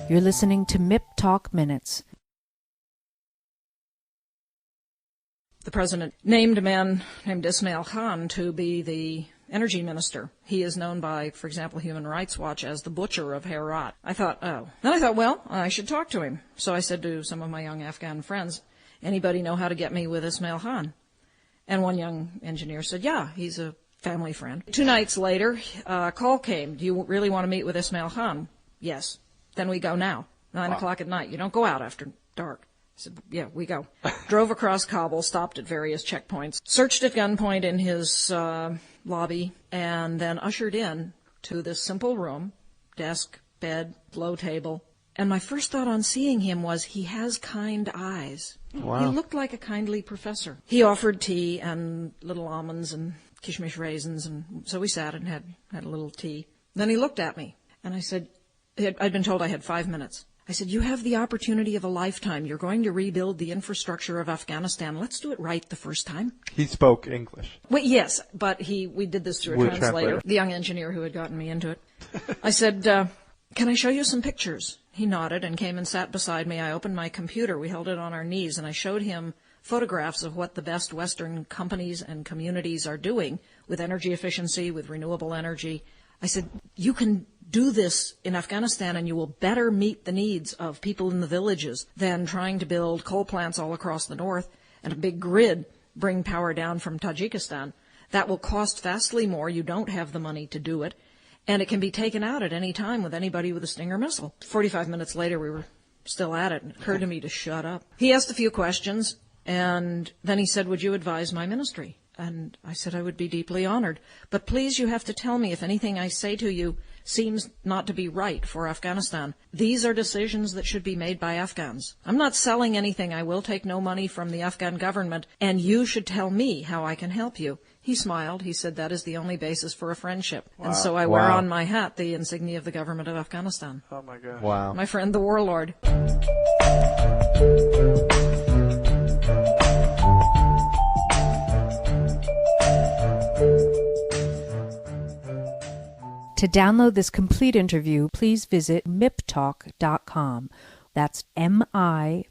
You're listening to MIPtalk Minutes. The president named a man named Ismail Khan to be the energy minister. He is known by, for example, Human Rights Watch as the butcher of Herat. I thought, well, I should talk to him. So I said to some of my young Afghan friends, anybody know how to get me with Ismail Khan? And one young engineer said, yeah, he's a family friend. 2 nights later, a call came. Do you really want to meet with Ismail Khan? Yes. Then we go now. 9 o'clock at night. You don't go out after dark. I said, yeah, we go. Drove across Kabul, stopped at various checkpoints, searched at gunpoint in his lobby, and then ushered in to this simple room, desk, bed, low table. And my first thought on seeing him was, he has kind eyes. Wow. He looked like a kindly professor. He offered tea and little almonds and kishmish raisins, and so we sat and had a little tea. Then he looked at me, and I said, I'd been told I had 5 minutes. I said, you have the opportunity of a lifetime. You're going to rebuild the infrastructure of Afghanistan. Let's do it right the first time. He spoke English. Well, yes, but we did this through a translator, the young engineer who had gotten me into it. I said, can I show you some pictures? He nodded and came and sat beside me. I opened my computer. We held it on our knees, and I showed him photographs of what the best Western companies and communities are doing with energy efficiency, with renewable energy. I said, you can do this in Afghanistan and you will better meet the needs of people in the villages than trying to build coal plants all across the north and a big grid bring power down from Tajikistan. That will cost vastly more. You don't have the money to do it. And it can be taken out at any time with anybody with a Stinger missile. 45 minutes later, we were still at it, and it occurred to me to shut up. He asked a few questions, and then he said, would you advise my ministry? And I said I would be deeply honored. But please, you have to tell me if anything I say to you seems not to be right for Afghanistan. These are decisions that should be made by Afghans. I'm not selling anything. I will take no money from the Afghan government, and you should tell me how I can help you. He smiled. He said that is the only basis for a friendship. Wow. And so I wear on my hat the insignia of the government of Afghanistan. Oh, my God. Wow. My friend, the warlord. To download this complete interview, please visit MIPtalk.com. That's MIPtalk.com.